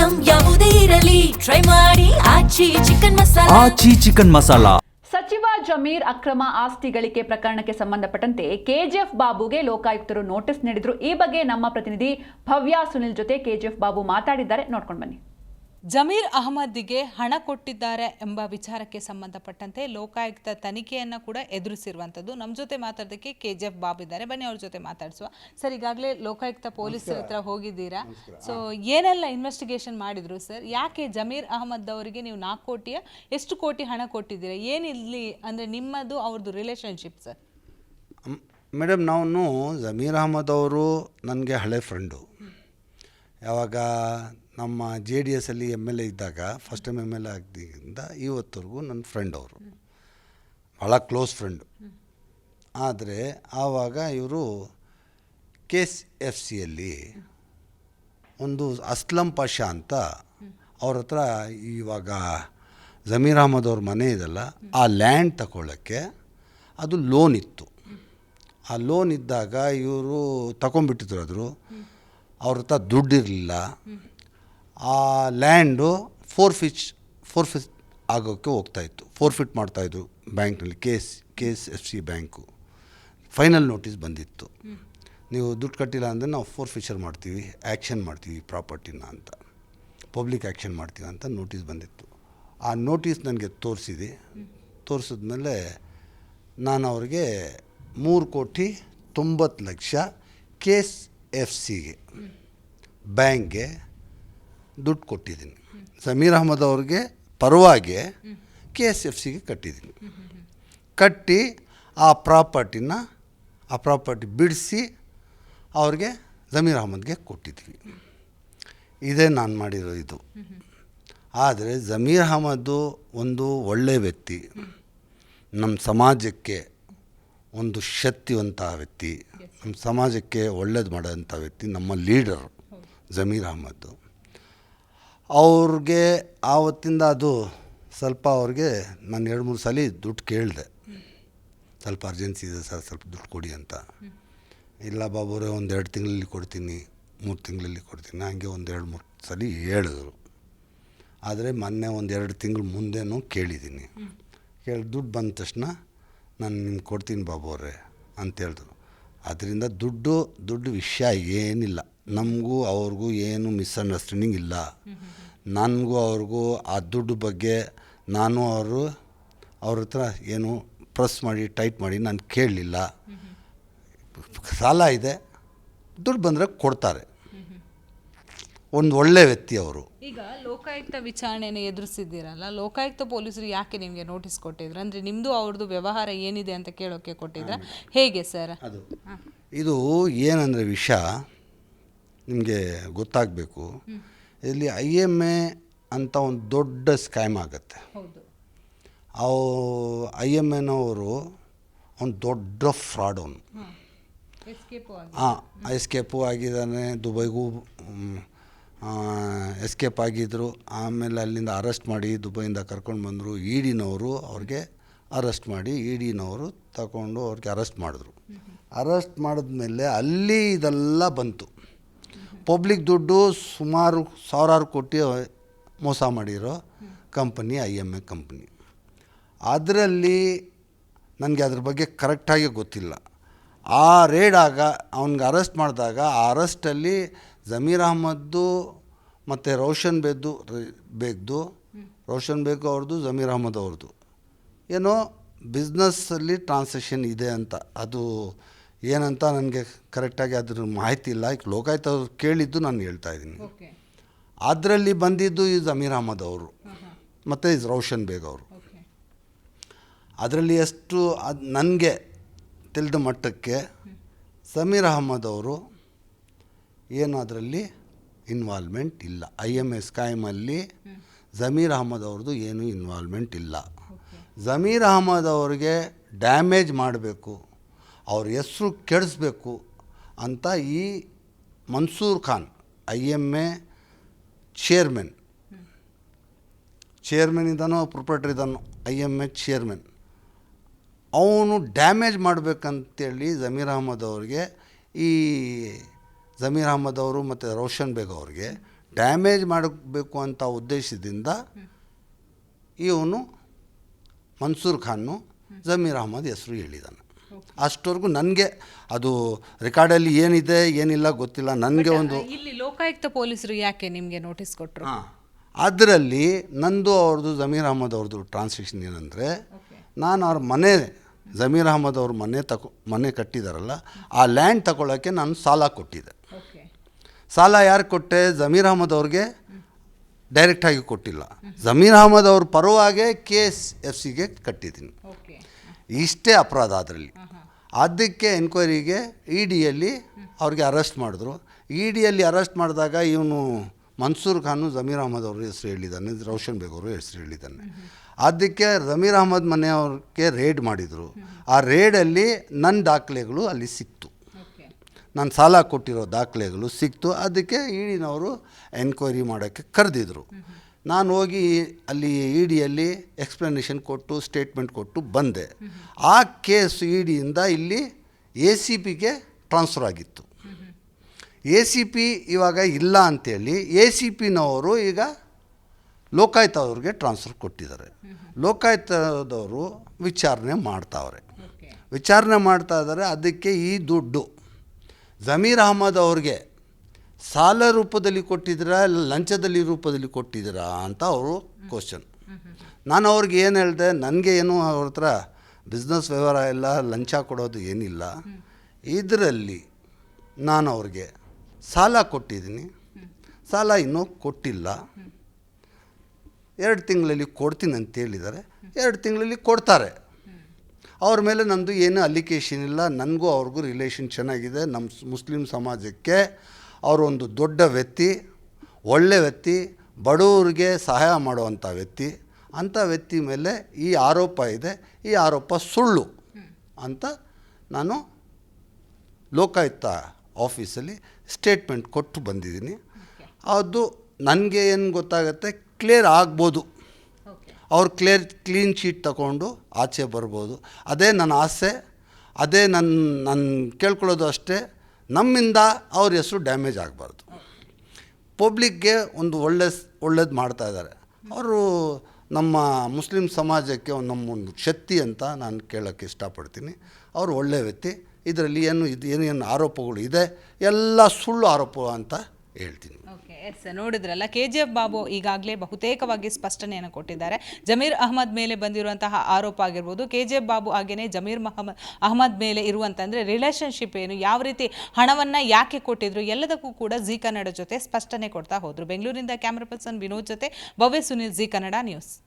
Item ಯಾವುದೇ ಇರಲಿ try ಮಾಡಿ ಆಚಿ ಚಿಕನ್ ಮಸಾಲಾ. ಸಚಿವ ಜಮೀರ್ ಅಕ್ರಮ ಆಸ್ತಿ ಗಳಿಕೆ ಪ್ರಕರಣಕ್ಕೆ ಸಂಬಂಧಪಟ್ಟಂತೆ ಕೆಜಿಎಫ್ ಬಾಬುಗೆ ಲೋಕಾಯುಕ್ತರು ನೋಟಿಸ್ ನೀಡಿದ್ರು. ಈ ಬಗ್ಗೆ ನಮ್ಮ ಪ್ರತಿನಿಧಿ ಭವ್ಯ ಸುನಿಲ್ ಜೊತೆ ಕೆಜಿಎಫ್ ಬಾಬು ಮಾತಾಡಿದ್ದಾರೆ, ನೋಡ್ಕೊಂಡು ಬನ್ನಿ. ಜಮೀರ್ ಅಹಮದ್ಗೆ ಹಣ ಕೊಟ್ಟಿದ್ದಾರೆ ಎಂಬ ವಿಚಾರಕ್ಕೆ ಸಂಬಂಧಪಟ್ಟಂತೆ ಲೋಕಾಯುಕ್ತ ತನಿಖೆಯನ್ನು ಕೂಡ ಎದುರಿಸಿರುವಂಥದ್ದು. ನಮ್ಮ ಜೊತೆ ಮಾತಾಡೋದಕ್ಕೆ ಕೆಜಿಎಫ್ ಬಾಬು ಇದ್ದಾರೆ, ಬನ್ನಿ ಅವ್ರ ಜೊತೆ ಮಾತಾಡಿಸುವ. ಸರ್, ಈಗಾಗಲೇ ಲೋಕಾಯುಕ್ತ ಪೊಲೀಸರ ಹತ್ರ ಹೋಗಿದ್ದೀರಾ, ಸೊ ಏನೆಲ್ಲ ಇನ್ವೆಸ್ಟಿಗೇಷನ್ ಮಾಡಿದ್ರು ಸರ್? ಯಾಕೆ ಜಮೀರ್ ಅಹಮದ್ ಅವರಿಗೆ ನೀವು 4 ಕೋಟಿಯ ಎಷ್ಟು ಕೋಟಿ ಹಣ ಕೊಟ್ಟಿದ್ದೀರಾ? ಏನಿಲ್ಲಿ ಅಂದರೆ ನಿಮ್ಮದು ಅವ್ರದ್ದು ರಿಲೇಷನ್ಶಿಪ್ ಸರ್? ಮೇಡಮ್, ನಾನು ಜಮೀರ್ ಅಹಮದ್ ಅವರು ನನಗೆ ಹಳೆ ಫ್ರೆಂಡು. ಯಾವಾಗ ನಮ್ಮ JDS ಅಲ್ಲಿ MLA ಇದ್ದಾಗ, ಫಸ್ಟ್ ಟೈಮ್ MLA ಆಗಿದ್ದರಿಂದ ಇವತ್ತವರೆಗೂ ನನ್ನ ಫ್ರೆಂಡ್ ಅವರು, ಭಾಳ ಕ್ಲೋಸ್ ಫ್ರೆಂಡು. ಆದರೆ ಆವಾಗ ಇವರು KSFCಯಲ್ಲಿ ಒಂದು ಅಸ್ಲಂ ಪಾಷಾ ಅಂತ ಅವ್ರ ಹತ್ರ, ಇವಾಗ ಜಮೀರ್ ಅಹಮದ್ ಅವ್ರ ಮನೆ ಇದೆಲ್ಲ, ಆ ಲ್ಯಾಂಡ್ ತಗೊಳ್ಳೋಕ್ಕೆ ಅದು ಲೋನ್ ಇತ್ತು. ಆ ಲೋನ್ ಇದ್ದಾಗ ಇವರು ತಗೊಂಡ್ಬಿಟ್ಟಿದ್ರು. ಅವ್ರ ಹತ್ರ ದುಡ್ಡಿರಲಿಲ್ಲ. ಆ ಲ್ಯಾಂಡು ಫೋರ್ಫಿಟ್ ಆಗೋಕ್ಕೆ ಹೋಗ್ತಾಯಿತ್ತು, ಫೋರ್ಫಿಟ್ ಮಾಡ್ತಾಯಿದ್ರು ಬ್ಯಾಂಕ್ನಲ್ಲಿ, KSFC ಬ್ಯಾಂಕು. ಫೈನಲ್ ನೋಟಿಸ್ ಬಂದಿತ್ತು, ನೀವು ದುಡ್ಡು ಕಟ್ಟಿಲ್ಲ ಅಂದರೆ ನಾವು ಫೋರ್ಫಿಚರ್ ಮಾಡ್ತೀವಿ, ಆ್ಯಕ್ಷನ್ ಮಾಡ್ತೀವಿ ಪ್ರಾಪರ್ಟಿನ ಅಂತ, ಪಬ್ಲಿಕ್ ಆ್ಯಕ್ಷನ್ ಮಾಡ್ತೀವಿ ಅಂತ ನೋಟಿಸ್ ಬಂದಿತ್ತು. ಆ ನೋಟಿಸ್ ನನಗೆ ತೋರಿಸಿದ್ಮೇಲೆ ನಾನು ಅವ್ರಿಗೆ 3,90,00,000 KSFCಗೆ ಬ್ಯಾಂಕ್ಗೆ ದುಡ್ಡು ಕೊಟ್ಟಿದ್ದೀನಿ. ಜಮೀರ್ ಅಹಮದ್ ಅವ್ರಿಗೆ ಪರವಾಗಿ KSFCಗೆ ಕಟ್ಟಿದ್ದೀನಿ. ಕಟ್ಟಿ ಆ ಪ್ರಾಪರ್ಟಿ ಬಿಡಿಸಿ ಅವ್ರಿಗೆ ಜಮೀರ್ ಅಹಮದ್ಗೆ ಕೊಟ್ಟಿದ್ವಿ. ಇದೇ ನಾನು ಮಾಡಿರೋ ಇದು. ಆದರೆ ಜಮೀರ್ ಅಹಮದ್ದು ಒಂದು ಒಳ್ಳೆಯ ವ್ಯಕ್ತಿ, ನಮ್ಮ ಸಮಾಜಕ್ಕೆ ಒಂದು ಶಕ್ತಿವಂತ ವ್ಯಕ್ತಿ, ನಮ್ಮ ಸಮಾಜಕ್ಕೆ ಒಳ್ಳೇದು ಮಾಡೋಂಥ ವ್ಯಕ್ತಿ, ನಮ್ಮ ಲೀಡರು ಜಮೀರ್ ಅಹಮದ್ದು. ಅವ್ರಿಗೆ ಆವತ್ತಿಂದ ಅದು ಸ್ವಲ್ಪ ಅವ್ರಿಗೆ ನಾನು 2-3 ಸಲ ದುಡ್ಡು ಕೇಳಿದೆ, ಸ್ವಲ್ಪ ಅರ್ಜೆನ್ಸಿ ಇದೆ ಸರ್, ಸ್ವಲ್ಪ ದುಡ್ಡು ಕೊಡಿ ಅಂತ. ಇಲ್ಲ ಬಾಬುರೇ, 1-2 ತಿಂಗಳಲ್ಲಿ ಕೊಡ್ತೀನಿ, 3 ತಿಂಗಳಲ್ಲಿ ಕೊಡ್ತೀನಿ, ಹಂಗೆ 1-2-3 ಸಲ ಹೇಳಿದ್ರು. ಆದರೆ ಮೊನ್ನೆ 1-2 ತಿಂಗಳು ಮುಂದೆನೂ ಕೇಳಿದ್ದೀನಿ. ದುಡ್ಡು ಬಂದ ತಕ್ಷಣ ನಾನು ನಿಮ್ಗೆ ಕೊಡ್ತೀನಿ ಬಾಬುರೇ ಅಂತ ಹೇಳಿದ್ರು. ಅದರಿಂದ ದುಡ್ಡು ವಿಷಯ ಏನಿಲ್ಲ, ನಮಗೂ ಅವ್ರಿಗೂ ಏನು ಮಿಸ್ಅಂಡರ್ಸ್ಟ್ಯಾಂಡಿಂಗ್ ಇಲ್ಲ. ನನಗೂ ಅವ್ರಿಗೂ ಆ ದುಡ್ಡು ಬಗ್ಗೆ ನಾನು ಅವ್ರ ಹತ್ರ ಏನು ಪ್ರೆಸ್ ಮಾಡಿ ಟೈಟ್ ಮಾಡಿ ನಾನು ಕೇಳಲಿಲ್ಲ. ಸಾಲ ಇದೆ, ದುಡ್ಡು ಬಂದರೆ ಕೊಡ್ತಾರೆ. ಒಂದು ಒಳ್ಳೆ ವ್ಯಕ್ತಿ ಅವರು. ಈಗ ಲೋಕಾಯುಕ್ತ ವಿಚಾರಣೆಯನ್ನು ಎದುರಿಸಿದ್ದೀರಲ್ಲ, ಲೋಕಾಯುಕ್ತ ಪೊಲೀಸರು ಯಾಕೆ ನಿಮಗೆ ನೋಟಿಸ್ ಕೊಟ್ಟಿದ್ರು? ಅಂದರೆ ನಿಮ್ಮದು ಅವ್ರದ್ದು ವ್ಯವಹಾರ ಏನಿದೆ ಅಂತ ಕೇಳೋಕ್ಕೆ ಕೊಟ್ಟಿದ್ರ, ಹೇಗೆ ಸರ್? ಇದು ಏನಂದರೆ ವಿಷಯ ನಿಮಗೆ ಗೊತ್ತಾಗಬೇಕು. ಇಲ್ಲಿ IMA ಅಂತ ಒಂದು ದೊಡ್ಡ ಸ್ಕ್ಯಾಮ್ ಆಗುತ್ತೆ. IMAನವರು ಒಂದು ದೊಡ್ಡ ಫ್ರಾಡ್. ಅವನು ಎಸ್ಕೇಪು ಆಗಿದ್ದಾನೆ, ದುಬೈಗೂ ಎಸ್ಕೇಪ್ ಆಗಿದ್ದರು. ಆಮೇಲೆ ಅಲ್ಲಿಂದ ಅರೆಸ್ಟ್ ಮಾಡಿ ದುಬೈಯಿಂದ ಕರ್ಕೊಂಡು ಬಂದರು. EDನವರು ಅವ್ರಿಗೆ ಅರೆಸ್ಟ್ ಮಾಡಿ, EDನವರು ತಗೊಂಡು ಅವ್ರಿಗೆ ಅರೆಸ್ಟ್ ಮಾಡಿದ್ರು. ಅರೆಸ್ಟ್ ಮಾಡಿದ್ಮೇಲೆ ಅಲ್ಲಿ ಇದೆಲ್ಲ ಬಂತು. ಪಬ್ಲಿಕ್ ದುಡ್ಡು ಸುಮಾರು 1,000 ಕೋಟಿ ಮೋಸ ಮಾಡಿರೋ ಕಂಪನಿ IMA ಕಂಪನಿ. ಅದರಲ್ಲಿ ನನಗೆ ಅದ್ರ ಬಗ್ಗೆ ಕರೆಕ್ಟಾಗಿ ಗೊತ್ತಿಲ್ಲ. ಆ ಅವ್ನಿಗೆ ಅರೆಸ್ಟ್ ಮಾಡಿದಾಗ ಆ ಅರೆಸ್ಟಲ್ಲಿ ಜಮೀರ್ ಅಹಮದ್ದು ಮತ್ತು ರೋಷನ್ ಬೇಗ್ ಅವ್ರದ್ದು, ಜಮೀರ್ ಅಹಮದ್ ಅವ್ರದ್ದು ಏನೋ ಬಿಸ್ನೆಸ್ಸಲ್ಲಿ ಟ್ರಾನ್ಸಾಕ್ಷನ್ ಇದೆ ಅಂತ. ಅದು ಏನಂತ ನನಗೆ ಕರೆಕ್ಟಾಗಿ ಅದ್ರ ಮಾಹಿತಿ ಇಲ್ಲ. ಈಗ ಲೋಕಾಯುಕ್ತ ಅವ್ರು ಕೇಳಿದ್ದು ನಾನು ಹೇಳ್ತಾಯಿದ್ದೀನಿ. ಅದರಲ್ಲಿ ಬಂದಿದ್ದು ಈ ಜಮೀರ್ ಅಹಮದ್ ಅವರು ಮತ್ತು ರೋಷನ್ ಬೇಗ್ ಅವರು. ಅದರಲ್ಲಿ ಎಷ್ಟು ನನಗೆ ತಿಳಿದ ಮಟ್ಟಕ್ಕೆ ಜಮೀರ್ ಅಹಮದ್ ಅವರು ಏನು ಅದರಲ್ಲಿ ಇನ್ವಾಲ್ವ್ಮೆಂಟ್ ಇಲ್ಲ. IMA ಸ್ಕೈಮಲ್ಲಿ ಜಮೀರ್ ಅಹಮದ್ ಅವ್ರದ್ದು ಏನೂ ಇನ್ವಾಲ್ವ್ಮೆಂಟ್ ಇಲ್ಲ. ಜಮೀರ್ ಅಹಮದ್ ಅವ್ರಿಗೆ ಡ್ಯಾಮೇಜ್ ಮಾಡಬೇಕು, ಅವ್ರ ಹೆಸರು ಕೆಡಿಸ್ಬೇಕು ಅಂತ ಈ ಮನ್ಸೂರ್ ಖಾನ್ IMA ಚೇರ್ಮನ್ ಇದ್ದಾನೋ ಪ್ರೊಪ್ರೈಟರ್ ಇದ್ದಾನೋ, IMA ಚೇರ್ಮನ್, ಅವನು ಡ್ಯಾಮೇಜ್ ಮಾಡಬೇಕಂತೇಳಿ ಜಮೀರ್ ಅಹಮದ್ ಅವ್ರಿಗೆ, ಈ ಜಮೀರ್ ಅಹಮದ್ ಅವರು ಮತ್ತು ರೋಷನ್ ಬೇಗ್ ಅವ್ರಿಗೆ ಡ್ಯಾಮೇಜ್ ಮಾಡಬೇಕು ಅಂತ ಉದ್ದೇಶದಿಂದ ಇವನು ಮನ್ಸೂರ್ ಖಾನು ಜಮೀರ್ ಅಹಮದ್ ಹೆಸರು ಹೇಳಿದ್ದಾನೆ. ಅಷ್ಟವರೆಗೂ ನನಗೆ ಅದು ರೆಕಾರ್ಡಲ್ಲಿ ಏನಿದೆ ಏನಿಲ್ಲ ಗೊತ್ತಿಲ್ಲ. ನನಗೆ ಒಂದು ಇಲ್ಲಿ ಲೋಕಾಯುಕ್ತ ಪೊಲೀಸರು ಯಾಕೆ ನಿಮಗೆ ನೋಟಿಸ್ ಕೊಟ್ಟರು? ಅದರಲ್ಲಿ ನಂದು ಅವ್ರದ್ದು ಜಮೀರ್ ಅಹಮದ್ ಅವ್ರದ್ದು ಟ್ರಾನ್ಸಾಕ್ಷನ್ ಏನಂದರೆ, ನಾನು ಅವ್ರ ಮನೆ ಜಮೀರ್ ಅಹಮದ್ ಅವ್ರ ಮನೆ ಕಟ್ಟಿದಾರಲ್ಲ, ಆ ಲ್ಯಾಂಡ್ ತಗೊಳ್ಳೋಕ್ಕೆ ನಾನು ಸಾಲ ಕೊಟ್ಟಿದ್ದೆ. ಸಾಲ ಯಾರು ಕೊಟ್ಟೆ? ಜಮೀರ್ ಅಹಮದ್ ಅವ್ರಿಗೆ ಡೈರೆಕ್ಟಾಗಿ ಕೊಟ್ಟಿಲ್ಲ, ಜಮೀರ್ ಅಹಮದ್ ಅವ್ರ ಪರವಾಗೇ KSFCಗೆ ಕಟ್ಟಿದ್ದೀನಿ. ಇಷ್ಟೇ ಅಪರಾಧ ಅದರಲ್ಲಿ. ಅದಕ್ಕೆ ಎನ್ಕ್ವೈರಿಗೆ EDಯಲ್ಲಿ ಅವ್ರಿಗೆ ಅರೆಸ್ಟ್ ಮಾಡಿದ್ರು. EDಯಲ್ಲಿ ಅರೆಸ್ಟ್ ಮಾಡಿದಾಗ ಇವನು ಮನ್ಸೂರ್ ಖಾನು ಜಮೀರ್ ಅಹಮದ್ ಅವ್ರ ಹೆಸರು ಹೇಳಿದ್ದಾನೆ, ರೋಷನ್ ಬೇಗ್ ಅವರು ಹೆಸರು ಹೇಳಿದ್ದಾನೆ. ಅದಕ್ಕೆ ಜಮೀರ್ ಅಹಮದ್ ಮನೆಯವ್ರಿಗೆ ರೇಡ್ ಮಾಡಿದರು. ಆ ರೇಡಲ್ಲಿ ನನ್ನ ದಾಖಲೆಗಳು ಅಲ್ಲಿ ಸಿಕ್ತು, ನಾನು ಸಾಲ ಕೊಟ್ಟಿರೋ ದಾಖಲೆಗಳು ಸಿಕ್ತು. ಅದಕ್ಕೆ EDನವರು ಎನ್ಕ್ವೈರಿ ಮಾಡೋಕ್ಕೆ ಕರೆದಿದ್ರು. ನಾನು ಹೋಗಿ ಅಲ್ಲಿ EDಯಲ್ಲಿ ಎಕ್ಸ್ಪ್ಲನೇಷನ್ ಕೊಟ್ಟು ಸ್ಟೇಟ್ಮೆಂಟ್ ಕೊಟ್ಟು ಬಂದೆ. ಆ ಕೇಸು EDಯಿಂದ ಇಲ್ಲಿ ACPಗೆ ಟ್ರಾನ್ಸ್ಫರ್ ಆಗಿತ್ತು. ACP ಇವಾಗ ಇಲ್ಲ ಅಂಥೇಳಿ ACPನವರು ಈಗ ಲೋಕಾಯುಕ್ತ ಅವ್ರಿಗೆ ಟ್ರಾನ್ಸ್ಫರ್ ಕೊಟ್ಟಿದ್ದಾರೆ. ಲೋಕಾಯುಕ್ತದವರು ವಿಚಾರಣೆ ಮಾಡ್ತಾ ಇದ್ದಾರೆ. ಅದಕ್ಕೆ ಈ ದುಡ್ಡು ಜಮೀರ್ ಅಹಮದ್ ಅವ್ರಿಗೆ ಸಾಲ ರೂಪದಲ್ಲಿ ಕೊಟ್ಟಿದ್ದೀರಾ, ಲಂಚದಲ್ಲಿ ರೂಪದಲ್ಲಿ ಕೊಟ್ಟಿದ್ದೀರಾ ಅಂತ ಅವರು ಕ್ವಶನ್. ನಾನು ಅವ್ರಿಗೆ ಏನು ಹೇಳಿದೆ, ನನಗೆ ಏನು ಅವ್ರ ಹತ್ರ ಬಿಸ್ನೆಸ್ ವ್ಯವಹಾರ ಇಲ್ಲ, ಲಂಚ ಕೊಡೋದು ಏನಿಲ್ಲ. ಇದರಲ್ಲಿ ನಾನು ಅವ್ರಿಗೆ ಸಾಲ ಕೊಟ್ಟಿದ್ದೀನಿ, ಸಾಲ ಇನ್ನೂ ಕೊಟ್ಟಿಲ್ಲ, 2 ತಿಂಗಳಲ್ಲಿ ಕೊಡ್ತೀನಿ ಅಂತ ಹೇಳಿದ್ದಾರೆ. 2 ತಿಂಗಳಲ್ಲಿ ಕೊಡ್ತಾರೆ. ಅವ್ರ ಮೇಲೆ ನಮ್ಮದು ಏನು ಅಲಿಕೇಶನ್ ಇಲ್ಲ. ನನಗೂ ಅವ್ರಿಗೂ ರಿಲೇಷನ್ ಚೆನ್ನಾಗಿದೆ. ನಮ್ಮ ಮುಸ್ಲಿಂ ಸಮಾಜಕ್ಕೆ ಅವರೊಂದು ದೊಡ್ಡ ವ್ಯಕ್ತಿ, ಒಳ್ಳೆ ವ್ಯಕ್ತಿ, ಬಡವರಿಗೆ ಸಹಾಯ ಮಾಡುವಂಥ ವ್ಯಕ್ತಿ. ಅಂಥ ವ್ಯಕ್ತಿ ಮೇಲೆ ಈ ಆರೋಪ ಇದೆ, ಈ ಆರೋಪ ಸುಳ್ಳು ಅಂತ ನಾನು ಲೋಕಾಯುಕ್ತ ಆಫೀಸಲ್ಲಿ ಸ್ಟೇಟ್ಮೆಂಟ್ ಕೊಟ್ಟು ಬಂದಿದ್ದೀನಿ. ಅದು ನನಗೆ ಏನು ಗೊತ್ತಾಗುತ್ತೆ, ಕ್ಲಿಯರ್ ಆಗ್ಬೋದು. ಅವ್ರು ಕ್ಲೀನ್ ಶೀಟ್ ತಗೊಂಡು ಆಚೆ ಬರ್ಬೋದು. ಅದೇ ನನ್ನ ಆಸೆ, ಅದೇ ನಾನು ಕೇಳ್ಕೊಳ್ಳೋದು ಅಷ್ಟೇ. ನಮ್ಮಿಂದ ಅವ್ರ ಹೆಸರು ಡ್ಯಾಮೇಜ್ ಆಗಬಾರ್ದು. ಪಬ್ಲಿಕ್ಗೆ ಒಂದು ಒಳ್ಳೇದು ಮಾಡ್ತಾಯಿದ್ದಾರೆ ಅವರು. ನಮ್ಮ ಮುಸ್ಲಿಂ ಸಮಾಜಕ್ಕೆ ನಮ್ಮೊಂದು ಶಕ್ತಿ ಅಂತ ನಾನು ಕೇಳೋಕ್ಕೆ ಇಷ್ಟಪಡ್ತೀನಿ. ಅವರು ಒಳ್ಳೆಯ ವ್ಯಕ್ತಿ. ಇದರಲ್ಲಿ ಏನೇನು ಆರೋಪಗಳು ಇದೆ ಎಲ್ಲ ಸುಳ್ಳು ಆರೋಪ ಅಂತ ಹೇಳ್ತೀನಿ. ಎಸ್, ನೋಡಿದ್ರಲ್ಲ, KGF ಬಾಬು ಈಗಾಗಲೇ ಬಹುತೇಕವಾಗಿ ಸ್ಪಷ್ಟನೆಯನ್ನು ಕೊಟ್ಟಿದ್ದಾರೆ. ಜಮೀರ್ ಅಹಮದ್ ಮೇಲೆ ಬಂದಿರುವಂತಹ ಆರೋಪ ಆಗಿರ್ಬೋದು, KGF ಬಾಬು ಹಾಗೆಯೇ ಜಮೀರ್ ಅಹಮದ್ ಮೇಲೆ ಇರುವಂತಂದ್ರೆ ರಿಲೇಷನ್ಶಿಪ್ ಏನು, ಯಾವ ರೀತಿ ಹಣವನ್ನು ಯಾಕೆ ಕೊಟ್ಟಿದ್ರು, ಎಲ್ಲದಕ್ಕೂ ಕೂಡ ಜಿ ಕನ್ನಡ ಜೊತೆ ಸ್ಪಷ್ಟನೆ ಕೊಡ್ತಾ ಹೋದ್ರು. ಬೆಂಗಳೂರಿನಿಂದ ಕ್ಯಾಮ್ರಾ ಪರ್ಸನ್ ವಿನೋದ್ ಜೊತೆ ಭವ್ಯ ಸುನಿಲ್, ಜಿ ಕನ್ನಡ ನ್ಯೂಸ್.